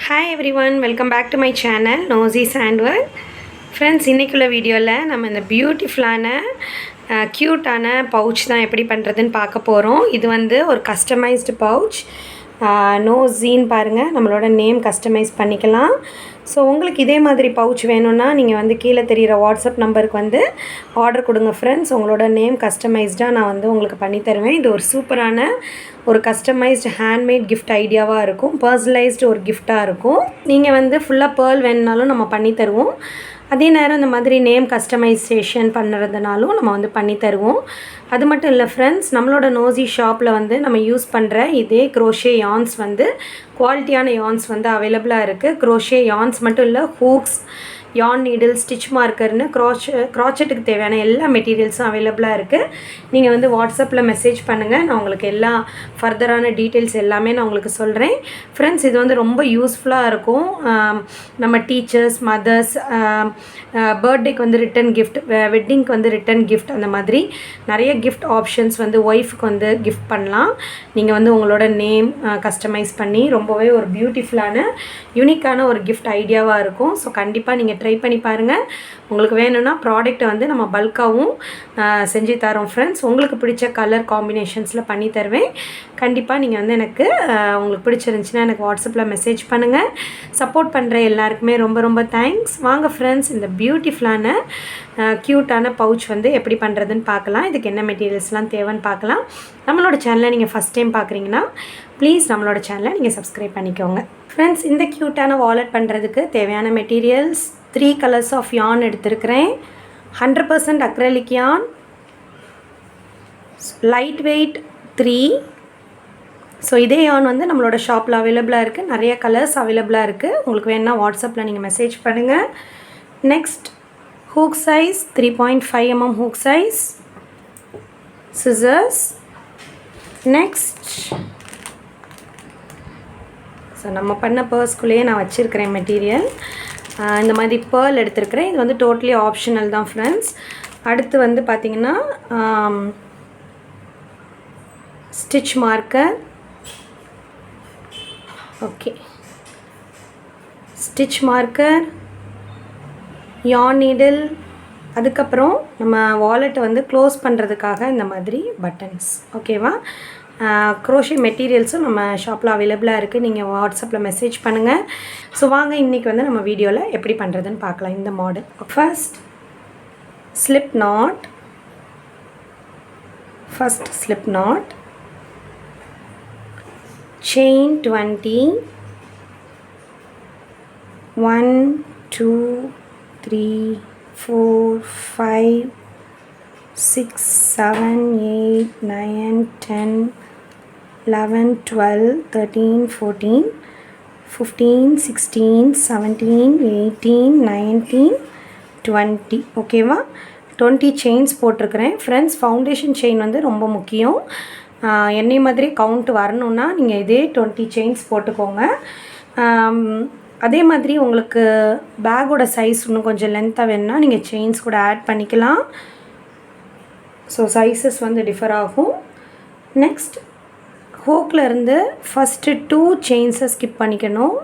Hi everyone, welcome back to my channel Nozi சாண்ட்வர்ட். Friends, இன்றைக்குள்ள வீடியோவில் நம்ம இந்த பியூட்டிஃபுல்லான க்யூட்டான பவுச் தான் எப்படி பண்ணுறதுன்னு பார்க்க போகிறோம். இது வந்து ஒரு கஸ்டமைஸ்டு பவுச். நோசின்னு பாருங்கள், நம்மளோட நேம் கஸ்டமைஸ் பண்ணிக்கலாம். ஸோ உங்களுக்கு இதே மாதிரி பவுச் வேணும்னா நீங்கள் வந்து கீழே தெரிகிற வாட்ஸ்அப் நம்பருக்கு வந்து ஆர்டர் கொடுங்க ஃப்ரெண்ட்ஸ். உங்களோட நேம் கஸ்டமைஸ்டாக நான் வந்து உங்களுக்கு பண்ணித்தருவேன். இது ஒரு சூப்பரான ஒரு கஸ்டமைஸ்டு ஹேண்ட்மேட் கிஃப்ட் ஐடியாவாக இருக்கும். பர்சனலைஸ்டு ஒரு கிஃப்டாக இருக்கும். நீங்கள் வந்து ஃபுல்லாக பேர்ல் வேணுனாலும் நம்ம பண்ணித்தருவோம். அதே நேரம் இந்த மாதிரி நேம் கஸ்டமைசேஷன் பண்ணுறதுனாலும் நம்ம வந்து பண்ணித்தருவோம். அது மட்டும் இல்லை ஃப்ரெண்ட்ஸ், நம்மளோட நோசி ஷாப்பில் வந்து நம்ம யூஸ் பண்ணுற இதே க்ரோஷே யான்ஸ் வந்து குவாலிட்டியான யான்ஸ் வந்து அவைலபிளாக இருக்குது. க்ரோஷே யான்ஸ் மட்டும் இல்லை, ஹூக்ஸ், யான் நீடில், ஸ்டிச் மார்க்கர்னு க்ராச்செட்டுக்கு தேவையான எல்லா மெட்டீரியல்ஸும் அவைலபிளாக இருக்குது. நீங்கள் வந்து வாட்ஸ்அப்பில் மெசேஜ் பண்ணுங்கள், நான் உங்களுக்கு எல்லா ஃபர்தரான டீட்டெயில்ஸ் எல்லாமே நான் உங்களுக்கு சொல்கிறேன். ஃப்ரெண்ட்ஸ், இது வந்து ரொம்ப யூஸ்ஃபுல்லாக இருக்கும். நம்ம டீச்சர்ஸ், மதர்ஸ், பர்த்டேக்கு வந்து ரிட்டன் கிஃப்ட், வெட்டிங்க்கு வந்து ரிட்டன் கிஃப்ட், அந்த மாதிரி நிறைய கிஃப்ட் ஆப்ஷன்ஸ் வந்து ஒய்ஃபுக்கு வந்து கிஃப்ட் பண்ணலாம். நீங்கள் வந்து உங்களோட நேம் கஸ்டமைஸ் பண்ணி ரொம்பவே ஒரு பியூட்டிஃபுல்லான யூனிக்கான ஒரு கிஃப்ட் ஐடியாவாக இருக்கும். ஸோ கண்டிப்பாக நீங்கள் ட்ரை பண்ணி பாருங்கள். உங்களுக்கு வேணும்னா ப்ராடக்ட்டை வந்து நம்ம பல்காகவும் செஞ்சு தரோம் ஃப்ரெண்ட்ஸ். உங்களுக்கு பிடிச்ச கலர் காம்பினேஷன்ஸில் பண்ணி தருவேன். கண்டிப்பாக நீங்கள் வந்து எனக்கு உங்களுக்கு பிடிச்சிருந்துச்சின்னா எனக்கு வாட்ஸ்அப்பில் மெசேஜ் பண்ணுங்கள். சப்போர்ட் பண்ணுற எல்லாருக்குமே ரொம்ப ரொம்ப தேங்க்ஸ். வாங்க ஃப்ரெண்ட்ஸ், இந்த பியூட்டிஃபுல்லான க்யூட்டான பவுச் வந்து எப்படி பண்ணுறதுன்னு பார்க்கலாம். இதுக்கு என்ன மெட்டீரியல்ஸ்லாம் தேவைன்னு பார்க்கலாம். நம்மளோட சேனலை நீங்கள் ஃபஸ்ட் டைம் பார்க்குறீங்கன்னா ப்ளீஸ் நம்மளோட சேனலை நீங்கள் சப்ஸ்கிரைப் பண்ணிக்கோங்க. ஃப்ரெண்ட்ஸ், இந்த க்யூட்டான வாலெட் பண்ணுறதுக்கு தேவையான மெட்டீரியல்ஸ் 3 கலர்ஸ் ஆஃப் யான் எடுத்துருக்கிறேன். 100% அக்ரலிக் யான், லைட் வெயிட் 3. ஸோ இதே யான் வந்து நம்மளோட ஷாப்பில் அவைலபிளாக இருக்குது. நிறைய கலர்ஸ் அவைலபிளாக இருக்குது. உங்களுக்கு வேணுன்னா வாட்ஸ்அப்பில் நீங்கள் மெசேஜ் பண்ணுங்கள். Next, hook size 3.5 mm hook size, scissors. Next, so நம்ம பண்ண பர்ஸ்குள்ளேயே நான் வச்சுருக்கிறேன் மெட்டீரியல். இந்த மாதிரி பேர்ல் எடுத்துருக்கிறேன். இது வந்து டோட்டலி ஆப்ஷனல் தான் ஃப்ரெண்ட்ஸ். அடுத்து வந்து பார்த்திங்கன்னா stitch marker. Okay, stitch marker, யான் நீடில், அதுக்கப்புறம் நம்ம வாலெட்டை வந்து க்ளோஸ் பண்ணுறதுக்காக இந்த மாதிரி பட்டன்ஸ். ஓகேவா? க்ரோஷே மெட்டீரியல்ஸும் நம்ம ஷாப்பில் அவைலபிளாக இருக்குது. நீங்கள் வாட்ஸ்அப்பில் மெசேஜ் பண்ணுங்கள். ஸோ வாங்க, இன்றைக்கி வந்து நம்ம வீடியோவில் எப்படி பண்ணுறதுன்னு பார்க்கலாம். இந்த model first slip not. First slip not, chain 20, 1 2 3 4 5 6 7 8 9 10 11 12 13 14 15 16 17 18 19 20. ஓகேவா? 20 செயின்ஸ் போட்டிருக்கிறேன் ஃப்ரெண்ட்ஸ். ஃபவுண்டேஷன் செயின் வந்து ரொம்ப முக்கியம். என்னை மாதிரி கவுண்ட் வரணுன்னா நீங்கள் இதே 20 செயின்ஸ் போட்டுக்கோங்க. அதே மாதிரி உங்களுக்கு பேக்கோட சைஸ் இன்னும் கொஞ்சம் லென்த்தாக வேணுன்னா நீங்கள் செயின்ஸ் கூட ஆட் பண்ணிக்கலாம். ஸோ சைஸஸ் வந்து டிஃபர் ஆகும். நெக்ஸ்ட், ஹூக்கில் இருந்து ஃபஸ்ட்டு 2 செயின்ஸை ஸ்கிப் பண்ணிக்கணும்.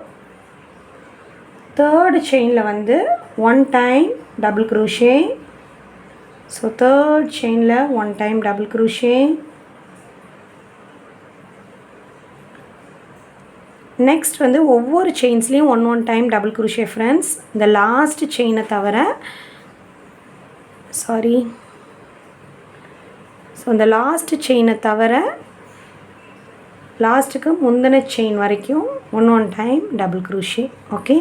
தேர்டு செயினில் வந்து 1 time double crochet. So third செயினில் 1 டைம் டபுள் க்ரூஷே. நெக்ஸ்ட் வந்து ஒவ்வொரு செயின்ஸ்லேயும் 1 டைம் டபுள் க்ரூஷே ஃப்ரெண்ட்ஸ். இந்த லாஸ்ட் செயினை தவிர, சாரி, ஸோ இந்த லாஸ்ட் செயினை தவிர லாஸ்ட்டுக்கு முந்தின செயின் வரைக்கும் 1 time double crochet. Okay,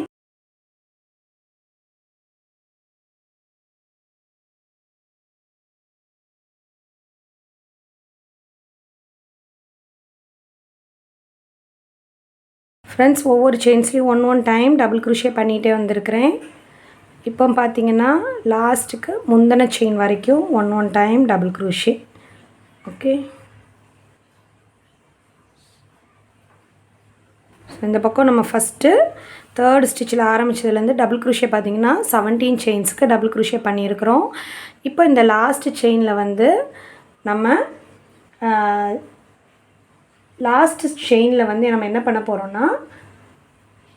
friends, ஒவ்வொரு செயின்ஸ்லேயும் 1 டைம் டபுள் க்ரூஷே பண்ணிகிட்டே வந்திருக்கிறேன். இப்போ பார்த்தீங்கன்னா லாஸ்ட்டுக்கு முந்தின செயின் வரைக்கும் 1 டைம் டபுள் க்ரூஷே. ஓகே, இந்த பக்கம் நம்ம ஃபஸ்ட்டு தேர்ட் ஸ்டிச்சில் ஆரம்பித்ததுலேருந்து டபுள் க்ரூஷே பார்த்திங்கன்னா 17 செயின்ஸுக்கு டபுள் க்ரூஷே பண்ணியிருக்கிறோம். இப்போ இந்த லாஸ்ட்டு செயினில் வந்து நம்ம லாஸ்ட் செயினில் வந்து நம்ம என்ன பண்ண போகிறோம்னா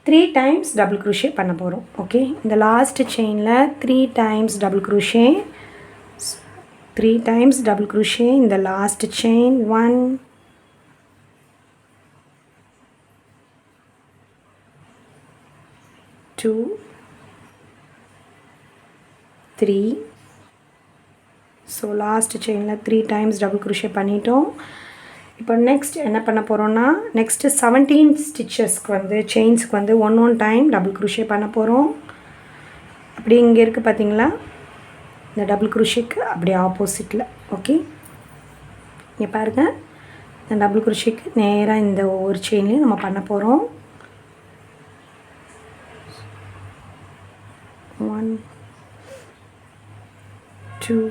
3 times double crochet பண்ண போகிறோம். ஓகே, இந்த லாஸ்ட் செயினில் 3 times double crochet, 3 times double crochet in the last chain. 1 2 3. So last செயினில் 3 times double crochet பண்ணிட்டோம். இப்போ நெக்ஸ்ட் என்ன பண்ண போகிறோன்னா, நெக்ஸ்ட்டு 17 ஸ்டிச்சஸ்க்கு வந்து செயின்ஸுக்கு வந்து 1 time double crochet பண்ண போகிறோம். அப்படி இங்கே இருக்குது பார்த்தீங்களா, இந்த டபுள் குரோஷேக்கு அப்படியே ஆப்போசிட்டில். ஓகே, இங்கே பாருங்கள், இந்த டபுள் குரோஷேக்கு நேராக இந்த ஒவ்வொரு செயின்லேயும் நம்ம பண்ண போகிறோம். 1 2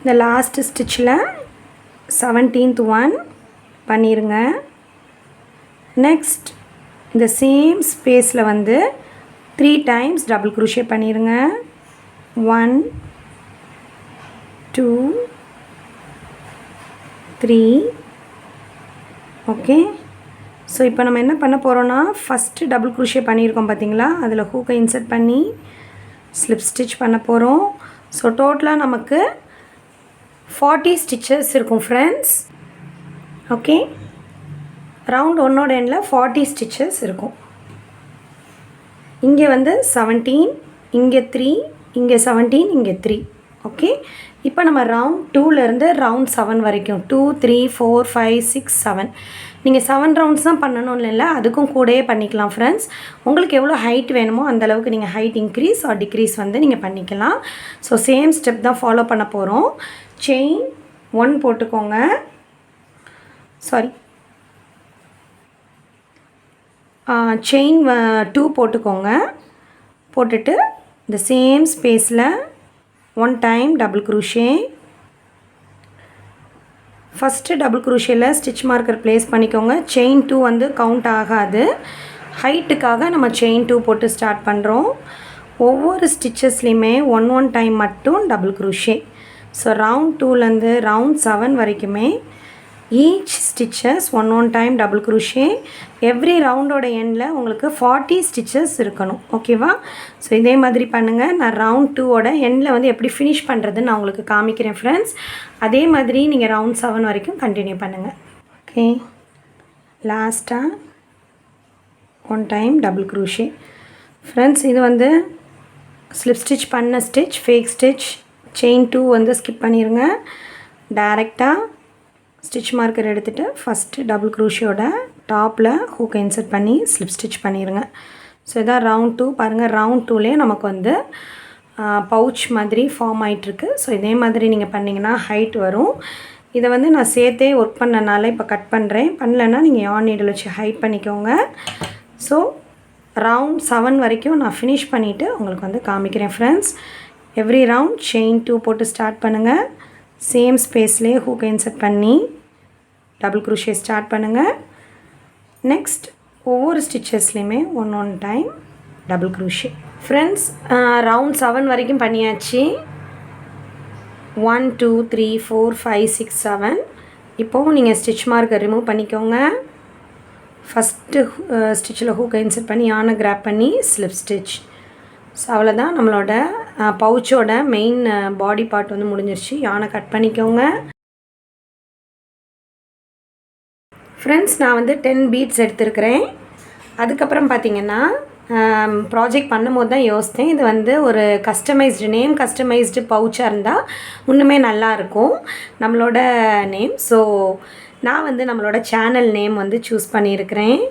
இந்த லாஸ்ட் ஸ்டிச்சில் 17th one பண்ணிடுங்க. நெக்ஸ்ட் இந்த சேம் ஸ்பேஸில் வந்து 3 times டபுள் crochet பண்ணிடுங்க. 1 2 3. ஓகே, ஸோ இப்போ நம்ம என்ன பண்ண போகிறோன்னா, ஃபஸ்ட்டு டபுள் crochet பண்ணியிருக்கோம் பார்த்தீங்களா, அதில் ஹூக்கை இன்சர்ட் பண்ணி ஸ்லிப் ஸ்டிச் பண்ண போகிறோம். ஸோ டோட்டலாக நமக்கு 40 ஸ்டிச்சஸ் இருக்கும் ஃப்ரெண்ட்ஸ். ஓகே, ரவுண்ட் ஒன்னோட எண்டில் 40 ஸ்டிச்சஸ் இருக்கும். இங்கே வந்து 17, இங்கே 3, இங்கே 17, இங்கே 3. ஓகே, இப்போ நம்ம ரவுண்ட் 2லேருந்து ரவுண்ட் 7 வரைக்கும் 2 3 4 5 6 7 நீங்கள் 7 ரவுண்ட்ஸ் தான் பண்ணணும் இல்லை, அதுக்கும் கூடயே பண்ணிக்கலாம் ஃப்ரெண்ட்ஸ். உங்களுக்கு எவ்வளோ ஹைட் வேணுமோ அந்தளவுக்கு நீங்கள் ஹைட் இன்க்ரீஸ் ஆர் டிக்ரீஸ் வந்து நீங்கள் பண்ணிக்கலாம். ஸோ சேம் ஸ்டெப் தான் ஃபாலோ பண்ண போகிறோம். செயின் 1 போட்டுக்கோங்க, சாரி செயின் 2 போட்டுக்கோங்க. போட்டுட்டு இந்த சேம் ஸ்பேஸில் 1 time double crochet. First double crochetல ஸ்டிச் மார்க்கர் ப்ளேஸ் பண்ணிக்கோங்க. செயின் 2 வந்து கவுண்ட் ஆகாது, ஹைட்டுக்காக நம்ம செயின் 2 போட்டு ஸ்டார்ட் பண்ணுறோம். ஒவ்வொரு ஸ்டிச்சஸ்லேயுமே 1 time மட்டும் டபுள் crochet. ஸோ ரவுண்ட் 2லேருந்து ரவுண்ட் 7 வரைக்குமே each stitches 1 time double crochet. Every ரவுண்டோட எண்டில் உங்களுக்கு 40 ஸ்டிச்சஸ் இருக்கணும். ஓகேவா? ஸோ இதே மாதிரி பண்ணுங்கள். நான் ரவுண்ட் 2ஓட எண்டில் வந்து எப்படி ஃபினிஷ் பண்ணுறதுன்னு நான் உங்களுக்கு காமிக்கிறேன் ஃப்ரெண்ட்ஸ். அதே மாதிரி நீங்கள் ரவுண்ட் 7 வரைக்கும் கண்டினியூ பண்ணுங்கள். ஓகே, லாஸ்ட்டாக 1 time டபுள் crochet. ஃப்ரெண்ட்ஸ், இது வந்து ஸ்லிப் ஸ்டிச் பண்ண ஸ்டிச், ஃபேக் ஸ்டிச். செயின் 2 வந்து ஸ்கிப் பண்ணிடுங்க. டைரெக்டாக ஸ்டிச் மார்க்கர் எடுத்துகிட்டு ஃபஸ்ட்டு டபுள் crochetோட டாப்பில் ஹூக்கை இன்சர்ட் பண்ணி ஸ்லிப் ஸ்டிச் பண்ணிடுங்க. ஸோ இதான் ரவுண்ட் 2. பாருங்கள், ரவுண்ட் 2லேயே நமக்கு வந்து பவுச் மாதிரி ஃபார்ம் ஆகிட்டுருக்கு. ஸோ இதே மாதிரி நீங்கள் பண்ணிங்கன்னா ஹைட் வரும். இதை வந்து நான் சேர்த்தே ஒர்க் பண்ணனால இப்போ கட் பண்ணுறேன். பண்ணலைன்னா நீங்கள் yarn needle வச்சு ஹைட் பண்ணிக்கோங்க. ஸோ ரவுண்ட் 7 வரைக்கும் நான் ஃபினிஷ் பண்ணிவிட்டு உங்களுக்கு வந்து காமிக்கிறேன் ஃப்ரெண்ட்ஸ். எவ்ரி ரவுண்ட் செயின் 2 போட்டு ஸ்டார்ட் பண்ணுங்கள். சேம் ஸ்பேஸ்லேயே ஹூக்கை இன்சர்ட் பண்ணி டபுள் crochet ஸ்டார்ட் பண்ணுங்கள். நெக்ஸ்ட் ஒவ்வொரு ஸ்டிச்சஸ்லேயுமே 1 time double crochet. Friends, round 7 வரைக்கும் பண்ணியாச்சு. 1 2 3 4 5 6 7. இப்போது நீங்கள் ஸ்டிச் மார்க்கை ரிமூவ் பண்ணிக்கோங்க. ஃபஸ்ட்டு ஸ்டிச்சில் ஹூக்கை இன்சர்ட் பண்ணி யானை கிராப் பண்ணி ஸ்லிப் ஸ்டிச். ஸோ அவ்வளோதான், நம்மளோட பவுச்சோட மெயின் பாடி பார்ட் வந்து முடிஞ்சிருச்சு. யானை கட் பண்ணிக்கோங்க. ஃப்ரெண்ட்ஸ், நான் வந்து 10 பீட்ஸ் எடுத்துருக்கிறேன். அதுக்கப்புறம் பார்த்திங்கன்னா ப்ராஜெக்ட் பண்ணும்போது தான் யோசித்தேன், இது வந்து ஒரு கஸ்டமைஸ்டு பவுச்சாக இருந்தால் இன்னுமே நல்லாயிருக்கும் நம்மளோட நேம். ஸோ நான் வந்து நம்மளோட சேனல் நேம் வந்து சூஸ் பண்ணியிருக்கிறேன்.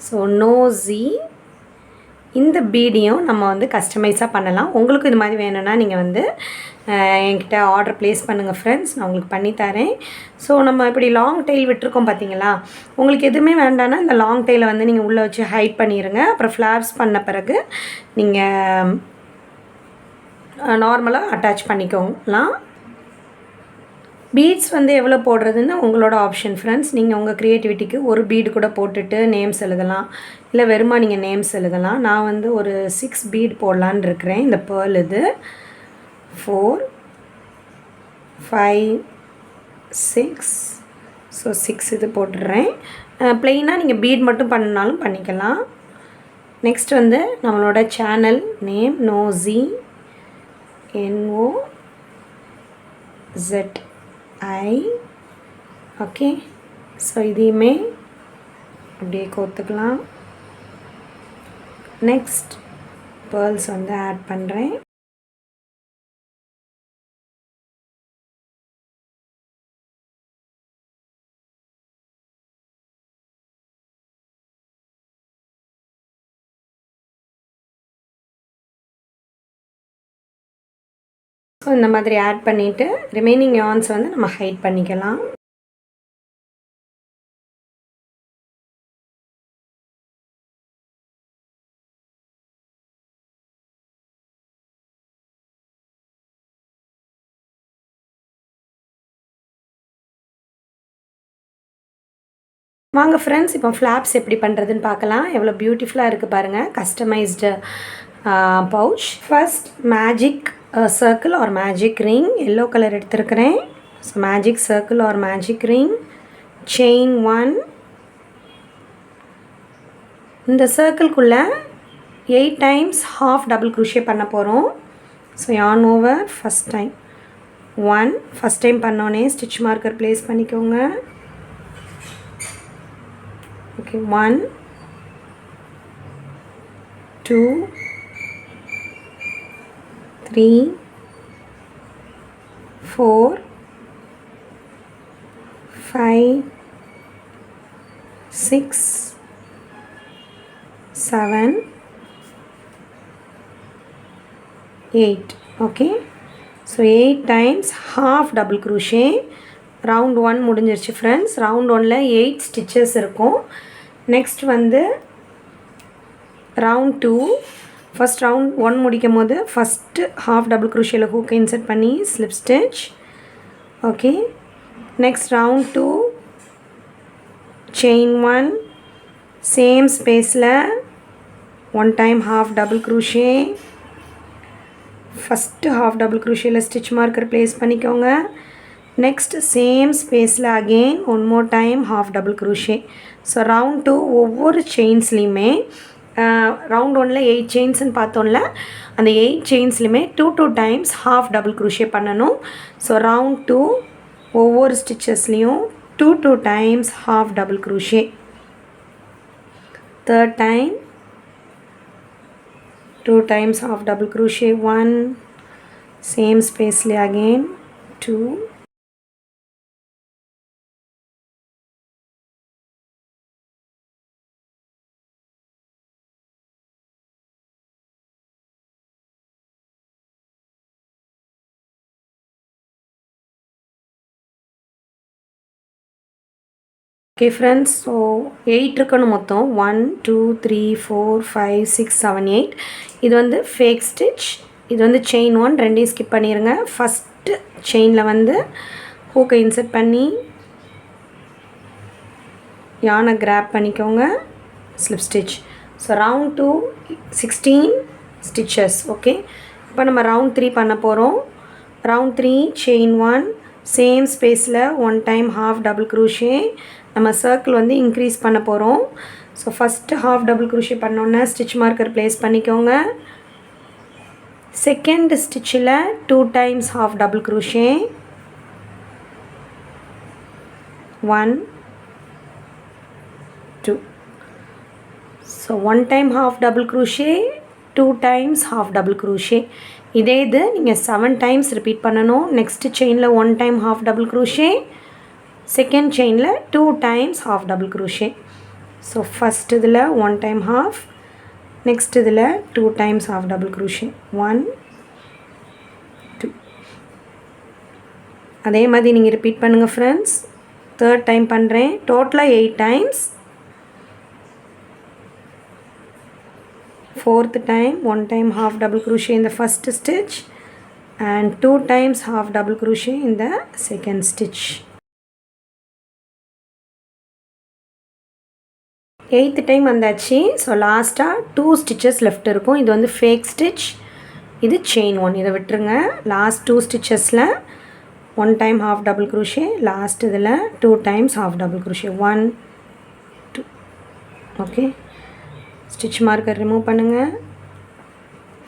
ஸோ நோஸி. இந்த பீடியும் நம்ம வந்து கஸ்டமைஸாக பண்ணலாம். உங்களுக்கு இது மாதிரி வேணும்னா நீங்கள் வந்து என்கிட்ட ஆர்டர் ப்ளேஸ் பண்ணுங்கள் ஃப்ரெண்ட்ஸ், நான் உங்களுக்கு பண்ணித்தரேன். ஸோ நம்ம இப்படி லாங் டெயில் விட்டுருக்கோம் பார்த்தீங்களா, உங்களுக்கு எதுவுமே வேண்டாம்னா இந்த லாங் டெயிலை வந்து நீங்கள் உள்ளே வச்சு ஹைட் பண்ணிடுங்க. அப்புறம் ஃப்ளாப்ஸ் பண்ண பிறகு நீங்கள் நார்மலாக அட்டாச் பண்ணிக்கலாம். பீட்ஸ் வந்து எவ்வளோ போடுறதுன்னு உங்களோட ஆப்ஷன் ஃப்ரெண்ட்ஸ். நீங்கள் உங்கள் க்ரியேட்டிவிட்டிக்கு ஒரு பீடு கூட போட்டுட்டு நேம்ஸ் எழுதலாம், இல்லை வெறுமா நீங்கள் நேம்ஸ் எழுதலாம். நான் வந்து ஒரு 6 பீட் போடலான்னு இருக்கிறேன். இந்த பேர்ல் இது 4 5 6. ஸோ 6 இது போட்டுடுறேன். ப்ளெயினாக நீங்கள் பீட் மட்டும் பண்ணினாலும் பண்ணிக்கலாம். நெக்ஸ்ட் வந்து நம்மளோட channel name Nozi NOZI. Okay. So இதையுமே அப்படியே கோத்துக்கலாம். நெக்ஸ்ட் பேர்ல்ஸ் வந்து ஆட் பண்ணுறேன். ஸோ இந்த மாதிரி ஆட் பண்ணிவிட்டு ரிமைனிங் யார்ன்ஸ் வந்து நம்ம ஹைட் பண்ணிக்கலாம். வாங்க ஃப்ரெண்ட்ஸ், இப்போ ஃப்ளாப்ஸ் எப்படி பண்ணுறதுன்னு பார்க்கலாம். எவ்வளோ பியூட்டிஃபுல்லாக இருக்குது பாருங்கள், customised pouch. First magic circle or magic ring yellow colour எடுத்துருக்கிறேன். So magic circle or magic ring, chain 1. இந்த சர்க்கிள்குள்ளே 8 டைம்ஸ் ஹாஃப் டபுள் க்ரூஷே பண்ண போகிறோம். So yarn over first time 1. First time பண்ணோன்னே ஸ்டிச் மார்க்கர் ப்ளேஸ் பண்ணிக்கோங்க. Okay, 1 2 3 4 5 6 7 8. Okay. So 8 times half double crochet. Round 1 முடிஞ்சிருச்சு friends. Round 1ல் 8 stitches இருக்கும். Next வந்து ரவுண்ட் 2. ஃபஸ்ட் ரவுண்ட் 1 முடிக்கும் போது ஃபஸ்ட்டு ஹாஃப் டபுள் க்ரூஷியில் ஹூக்கை இன்சர்ட் பண்ணி slip stitch. Okay. Next round 2 chain 1, same ஸ்பேஸில் 1 time half double crochet. First half double க்ரூஷியில் ஸ்டிச் மார்க்கர் ப்ளேஸ் பண்ணிக்கோங்க. நெக்ஸ்ட் சேம் ஸ்பேஸில் again 1 more time half double crochet. So round 2 ஒவ்வொரு செயின்ஸ்லேயுமே round 1ல் 8 செயின்ஸ்ன்னு பார்த்தோம்ல, அந்த 8 செயின்ஸ்லையுமே 2 டைம்ஸ் ஹாஃப் டபுள் க்ரூஷே பண்ணணும். So round 2 ஒவ்வொரு ஸ்டிச்சஸ்லேயும் 2 times half double crochet. Third time 2 times half double crochet. 1 same ஸ்பேஸ்ல again 2. Okay friends, so 8 இருக்கணும் மொத்தம். 1 2 3 4 5 6 7 8. இது வந்து ஃபேக் ஸ்டிச். இது வந்து செயின் 1, ரெண்டையும் ஸ்கிப் பண்ணிடுங்க. ஃபஸ்ட்டு செயினில் வந்து ஹூக்கை இன்சர்ட் பண்ணி யானை கிராப் பண்ணிக்கோங்க, slip stitch. So round 2 16 stitches. Okay. இப்போ நம்ம ரவுண்ட் 3 பண்ண போகிறோம். ரவுண்ட் 3 செயின் 1, சேம் ஸ்பேஸில் 1 டைம் ஹாஃப் டபுள் க்ரூஷே. நம்ம சர்க்கிள் வந்து இன்க்ரீஸ் பண்ண போகிறோம். So first half double crochet பண்ணோன்னே ஸ்டிச் மார்க்கர் ப்ளேஸ் பண்ணிக்கோங்க. செகண்ட் ஸ்டிச்சில் 2 times half double crochet. 1 2. So 1 time half double crochet, 2 times half double crochet. இதே இது நீங்கள் 7 times ரிப்பீட் பண்ணணும். நெக்ஸ்ட் செயினில் 1 time half double crochet, second செயினில் 2 times half double crochet. So first இதில் 1 time half, next இதில் 2 times half double crochet. 1 2. அதே மாதிரி நீங்கள் ரிப்பீட் பண்ணுங்கள் ஃப்ரெண்ட்ஸ். தேர்ட் டைம் பண்ணுறேன். டோட்டலாக 8 times. Fourth time 1 time half double crochet in the first stitch and 2 times half double crochet in the second stitch. 8th time வந்தாச்சு. So லாஸ்ட்டாக 2 stitches left இருக்கும். இது வந்து ஃபேக் ஸ்டிச், இது chain 1. இதை விட்டுருங்க. லாஸ்ட் 2 stitchesல 1 time half double crochet, last இதில் 2 times half double crochet. 1 2. Okay, stitch marker remove பண்ணுங்கள்.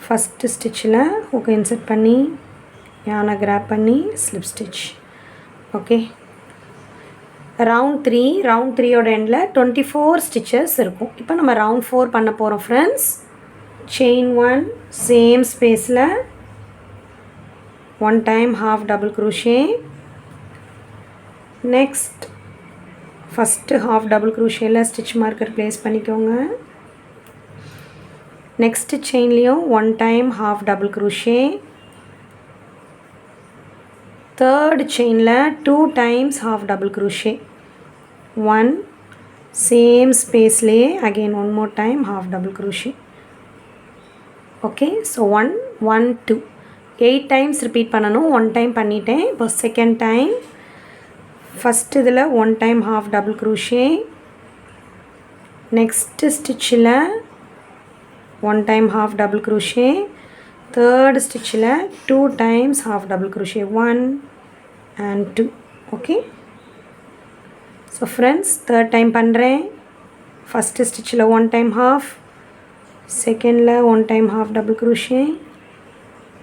ஃபஸ்ட்டு ஸ்டிச்சில் ஹூக்கை இன்சர்ட் பண்ணி யானை கிராப் பண்ணி slip stitch. Okay, round 3, round 3யோட எண்டில் 24 ஸ்டிச்சஸ் இருக்கும். இப்போ நம்ம ரவுண்ட் 4 பண்ண போகிறோம் ஃப்ரெண்ட்ஸ். செயின் 1 சேம் ஸ்பேஸில் 1 time half double crochet. Next first half double crochetல ஸ்டிச் மார்க்கர் ப்ளேஸ் பண்ணிக்கோங்க. நெக்ஸ்ட் செயின்லேயும் 1 time half double crochet. Third செயினில் 2 times half double crochet. 1 சேம் ஸ்பேஸ்லேயே again 1 more time half double crochet. Okay, so 1 1 2 8 times repeat பண்ணணும். 1 time பண்ணிட்டேன். இப்போ second time first இதில் 1 time half double crochet. Next ஸ்டிச்சில் 1 time half double crochet. Third ஸ்டிச்சில் 2 times half double crochet. 1 and 2. Okay, so friends third time பண்ணுறேன். First ஸ்டிச்சில் 1 time half, செகண்டில் 1 time half double crochet,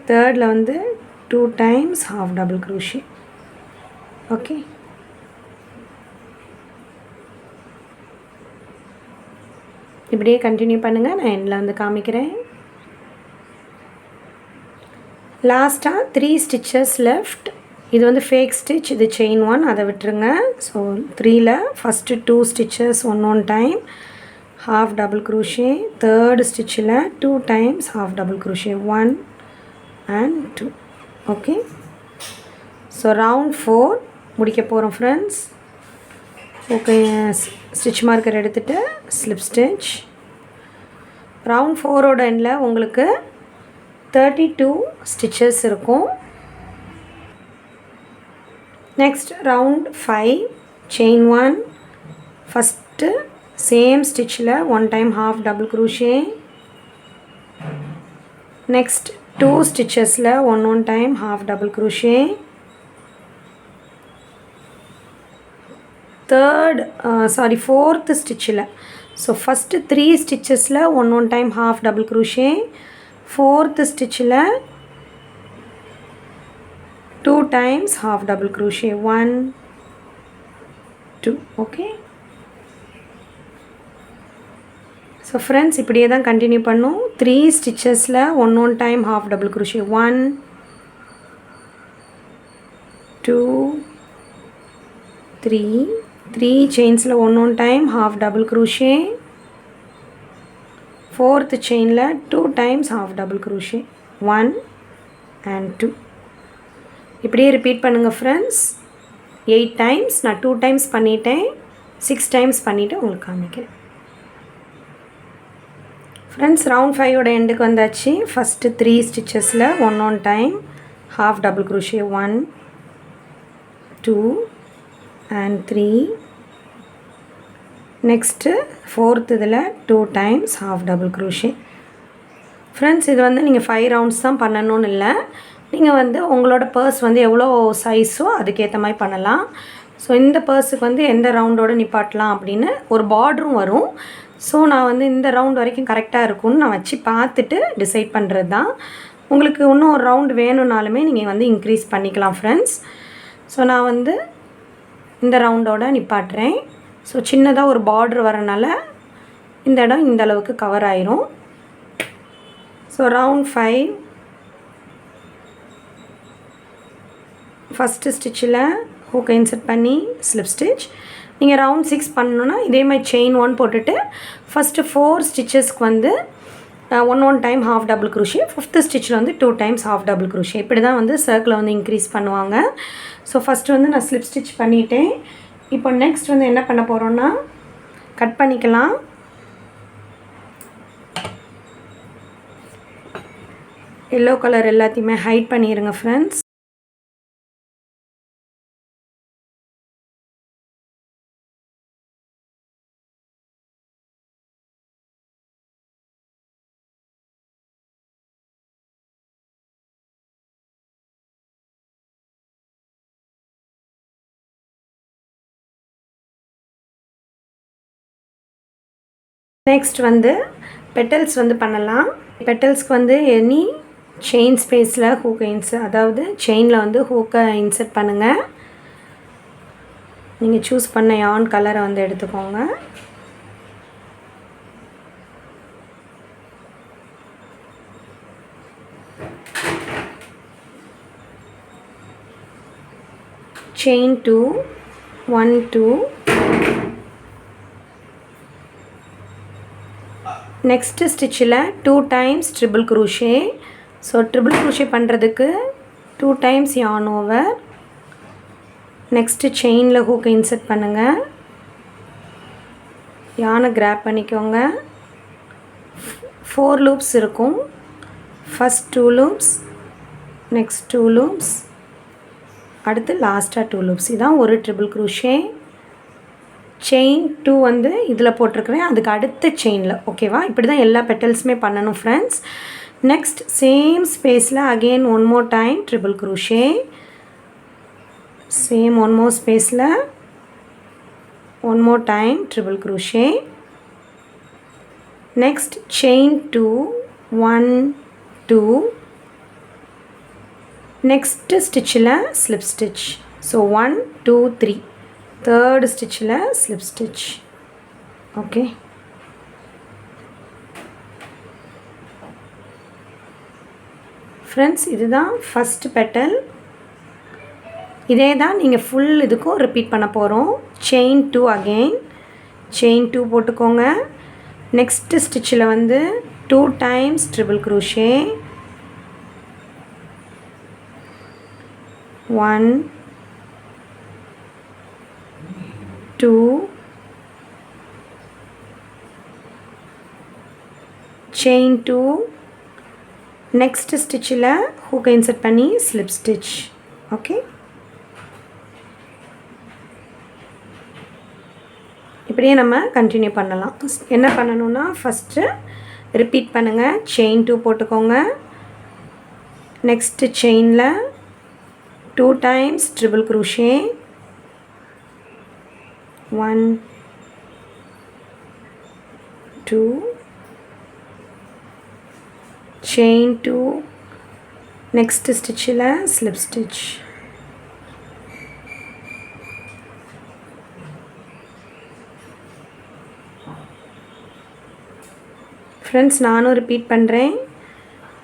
தேர்டில் வந்து 2 times half double crochet. Okay, இப்படியே continue பண்ணுங்கள். நான் எண்டில் வந்து காமிக்கிறேன். லாஸ்ட்டாக 3 stitches லெஃப்ட். இது வந்து ஃபேக் ஸ்டிச், இது செயின் 1, அதை விட்டுருங்க. ஸோ 3ல் first 2 stitches 1 time half double crochet. Third ஸ்டிச்சில் 2 times half double crochet. 1 and 2. Okay, so round 4 முடிக்க போகிறோம் ஃப்ரெண்ட்ஸ். ஓகே, ஸ்டிச் மார்க்கர் எடுத்துகிட்டு ஸ்லிப் ஸ்டிச். ரவுண்ட் 4ஓட எண்டில் உங்களுக்கு 32 stitches இருக்கும். Next round 5 chain 1 first same ஸ்டிச்சில் 1 time half double crochet. Next 2 stitchesல 1 time half double crochet. Fourth ஸ்டிச்சில், ஸோ ஃபஸ்ட்டு 3 stitchesல 1 time half double crochet. Fourth ஸ்டிச்சில் 2 times half double crochet. 1 2. Okay, so friends இப்படியே தான் கண்டினியூ பண்ணும். 3 stitchesல 1 time half double crochet. 1 2 3 செயின்ஸில் 1 time half double crochet. Fourth செயினில் 2 times half double crochet. 1 and 2. இப்படியே ரிப்பீட் பண்ணுங்கள் ஃப்ரெண்ட்ஸ். 8 times. நான் 2 times பண்ணிட்டேன். 6 times பண்ணிவிட்டு உங்களுக்கு காமிக்கிறேன். ஃப்ரெண்ட்ஸ் ரவுண்ட் 5ஓட எண்டுக்கு வந்தாச்சு. ஃபஸ்ட்டு 3 stitchesல 1 time half double crochet. 1 2 and 3. Next fourth இதில் 2 times half double crochet. Friends இது வந்து நீங்கள் 5 rounds தான் பண்ணணும்னு இல்லை. நீங்கள் வந்து உங்களோட பர்ஸ் வந்து எவ்வளோ சைஸோ அதுக்கேற்ற மாதிரி பண்ணலாம். ஸோ இந்த பர்ஸுக்கு வந்து எந்த ரவுண்டோடு நிப்பாட்டலாம் அப்படின்னு ஒரு பார்டரும் வரும். ஸோ நான் வந்து இந்த ரவுண்ட் வரைக்கும் கரெக்டாக இருக்கும்னு நான் வச்சு பார்த்துட்டு டிசைட் பண்ணுறது தான். உங்களுக்கு இன்னும் ஒரு ரவுண்ட் வேணும்னாலுமே நீங்கள் வந்து இன்க்ரீஸ் பண்ணிக்கலாம் ஃப்ரெண்ட்ஸ். ஸோ நான் வந்து இந்த ரவுண்டோட நிப்பாட்டுறேன். ஸோ சின்னதாக ஒரு பார்டர் வரனால இந்த இடம் இந்த அளவுக்கு கவர் ஆயிரும். ஸோ ரவுண்ட் 5 ஃபஸ்ட்டு ஸ்டிச்சில் ஹூக்கை இன்சர்ட் பண்ணி ஸ்லிப் ஸ்டிச். நீங்கள் ரவுண்ட் 6 பண்ணணுன்னா இதே மாதிரி செயின் 1 போட்டுட்டு ஃபஸ்ட்டு 4 ஸ்டிச்சஸ்க்கு வந்து 1 time half double crochet, 5th ஸ்டிச்சில் வந்து 2 டைம்ஸ் ஹாஃப் டபுள் க்ரூஷே. இப்படி தான் வந்து சர்க்கிளை வந்து இன்க்ரீஸ் பண்ணுவாங்க. ஸோ ஃபஸ்ட்டு வந்து நான் ஸ்லிப் ஸ்டிச் பண்ணிவிட்டேன். இப்போ நெக்ஸ்ட் வந்து என்ன பண்ண போகிறோன்னா கட் பண்ணிக்கலாம். எல்லோ கலர் எல்லாத்தையுமே ஹைட் பண்ணிடுங்க ஃப்ரெண்ட்ஸ். நெக்ஸ்ட் வந்து பெட்டல்ஸ் வந்து பண்ணலாம். பெட்டல்ஸ்க்கு வந்து எனி செயின் ஸ்பேஸில் ஹூக்கை அதாவது செயினில் வந்து ஹூக்கை இன்சர்ட் பண்ணுங்கள். நீங்கள் சூஸ் பண்ண யான் கலரை வந்து எடுத்துக்கோங்க. செயின் 2 1 2. நெக்ஸ்ட்டு ஸ்டிச்சில் 2 times triple crochet. So triple crochet பண்ணுறதுக்கு 2 டைம்ஸ் யான் ஓவர். நெக்ஸ்ட்டு செயினில் ஹூக்கை இன்சர்ட் பண்ணுங்கள். யானை கிராப் பண்ணிக்கோங்க. 4 லூப்ஸ் இருக்கும். ஃபஸ்ட் 2 லூப்ஸ், நெக்ஸ்ட் 2 லூப்ஸ், அடுத்து லாஸ்ட்டாக 2 லூப்ஸ். இதான் ஒரு ட்ரிபிள் க்ரூஷே. செயின் 2 வந்து இதில் போட்டிருக்கிறேன், அதுக்கு அடுத்த செயினில். ஓகேவா? இப்படி தான் எல்லா பெட்டல்ஸுமே பண்ணணும் ஃப்ரெண்ட்ஸ். நெக்ஸ்ட் சேம் ஸ்பேஸில் again 1 more time triple crochet. Same 1 more ஸ்பேஸில் 1 more time triple crochet. Next chain 2 1 2. Next ஸ்டிச்சில் ஸ்லிப் ஸ்டிச். ஸோ 1 2 3. தேர்டு ஸ்டிச்சில் ஸ்லிப் ஸ்டிச். ஓகே, ஃப்ரெண்ட்ஸ் இதுதான் ஃபஸ்ட்டு பெட்டல். இதே தான் நீங்கள் ஃபுல் இதுக்கும் ரிப்பீட் பண்ண போகிறோம். செயின் 2 அகெயின் செயின் 2 போட்டுக்கோங்க. நெக்ஸ்ட்டு ஸ்டிச்சில் வந்து 2 times triple crochet. 1 2 chain 2. Next ஸ்டிச்சில் ஹூக்கை இன்சர்ட் பண்ணி ஸ்லிப் ஸ்டிச். ஓகே, இப்படியே நம்ம கண்டினியூ பண்ணலாம். என்ன பண்ணணும்னா ஃபஸ்ட்டு ரிப்பீட் பண்ணுங்கள். செயின் 2 போட்டுக்கோங்க. நெக்ஸ்ட்டு செயினில் 2 times triple crochet. 1 2 chain 2. Next ஸ்டிச்சில் ஸ்லிப் ஸ்டிச். ஃப்ரெண்ட்ஸ் நானும் ரிப்பீட் பண்ணுறேன்,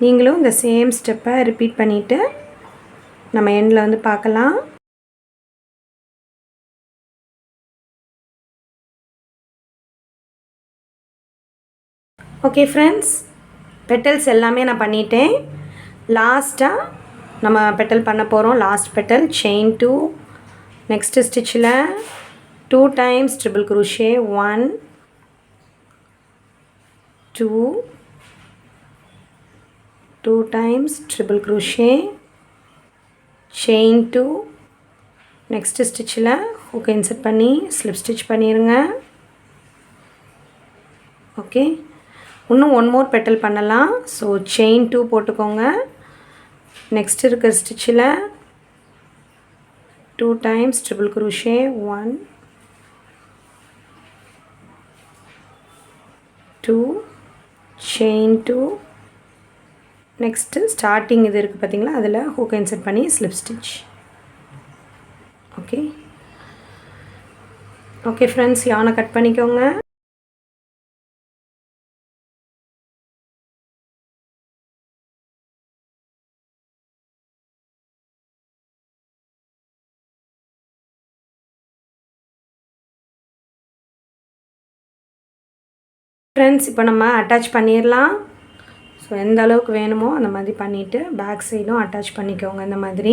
நீங்களும் இந்த சேம் ஸ்டெப்பை ரிப்பீட் பண்ணிவிட்டு நம்ம எண்டில் வந்து பார்க்கலாம். ஓகே ஃப்ரெண்ட்ஸ், பெட்டல்ஸ் எல்லாமே நான் பண்ணிட்டேன். லாஸ்ட்டாக நம்ம பெட்டல் பண்ண போகிறோம். Last petal chain 2. நெக்ஸ்ட்டு ஸ்டிச்சில் 2 times triple crochet. 1 2 2 times triple crochet. Chain 2. Next ஸ்டிச்சில் ஹூக்கை இன்சர்ட் பண்ணி ஸ்லிப் ஸ்டிச் பண்ணிடுங்க. ஓகே, இன்னும் 1 more பெட்டல் பண்ணலாம். ஸோ செயின் 2 போட்டுக்கோங்க. நெக்ஸ்ட் இருக்கிற ஸ்டிச்சில் 2 times triple crochet. 1 2 chain 2. Next starting இது இருக்குது பார்த்தீங்களா, அதில் ஹூக்கை இன்சர்ட் பண்ணி slip stitch. Okay okay friends, யானை கட் பண்ணிக்கோங்க. ஃப்ரெண்ட்ஸ் இப்போ நம்ம அட்டாச் பண்ணிடலாம். ஸோ எந்த அளவுக்கு வேணுமோ அந்த மாதிரி பண்ணிவிட்டு பேக் சைடும் அட்டாச் பண்ணிக்கோங்க. இந்த மாதிரி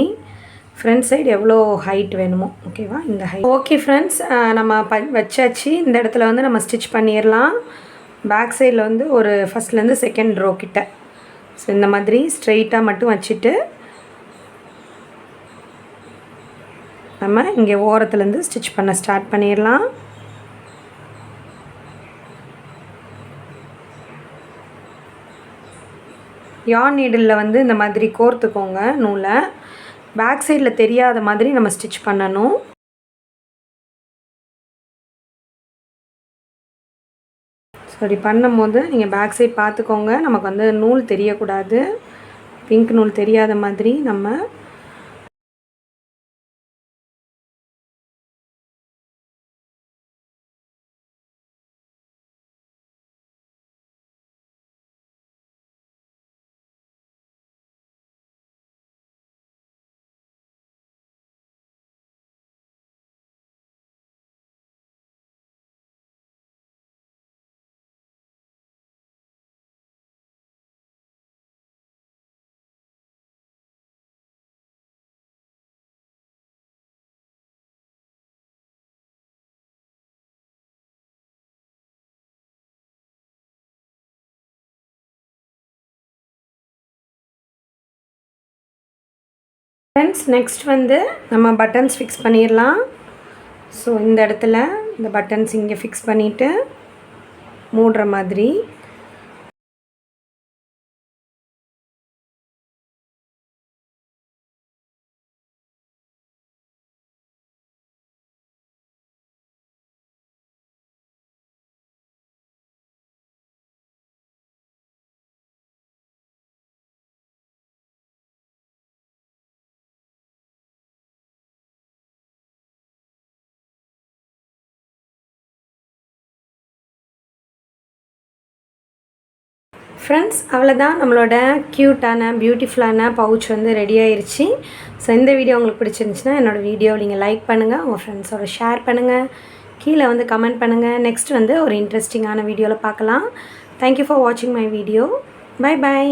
ஃப்ரண்ட் சைடு எவ்வளோ ஹைட் வேணுமோ, ஓகேவா, இந்த ஹைட். ஓகே ஃப்ரெண்ட்ஸ், நம்ம வச்சாச்சு. இந்த இடத்துல வந்து நம்ம ஸ்டிச் பண்ணிடலாம். பேக் சைடில் வந்து ஒரு ஃபஸ்ட்லேருந்து செகண்ட் ரோ கிட்ட. ஸோ இந்த மாதிரி ஸ்ட்ரெயிட்டாக மட்டும் வச்சுட்டு நம்ம இங்கே ஓரத்துலேருந்து ஸ்டிச் பண்ண ஸ்டார்ட் பண்ணிடலாம். யான் நீடிலில் வந்து இந்த மாதிரி கோர்த்துக்கோங்க நூலை. பேக் சைடில் தெரியாத மாதிரி நம்ம ஸ்டிச் பண்ணணும். சரி பண்ணும்போது நீங்கள் பேக் சைட் பார்த்துக்கோங்க. நமக்கு வந்து நூல் தெரியக்கூடாது. பிங்க் நூல் தெரியாத மாதிரி நம்ம ஃப்ரெண்ட்ஸ் நெக்ஸ்ட் வந்து நம்ம பட்டன்ஸ் ஃபிக்ஸ் பண்ணிடலாம். ஸோ இந்த இடத்துல இந்த பட்டன்ஸ் இங்கே ஃபிக்ஸ் பண்ணிவிட்டு மூடுற மாதிரி ஃப்ரெண்ட்ஸ் அவ்வளோதான், நம்மளோட க்யூட்டான பியூட்டிஃபுல்லான பவுச் வந்து ரெடி ஆயிடுச்சு. ஸோ இந்த வீடியோ உங்களுக்கு பிடிச்சிருந்துச்சுன்னா என்னோடய வீடியோவை நீங்கள் லைக் பண்ணுங்கள், உங்கள் ஃப்ரெண்ட்ஸோட ஷேர் பண்ணுங்கள், கீழே வந்து கமெண்ட் பண்ணுங்கள். நெக்ஸ்ட் வந்து ஒரு இன்ட்ரெஸ்டிங்கான வீடியோவில் பார்க்கலாம். தேங்க்யூ ஃபார் வாட்சிங் மை வீடியோ. Bye by.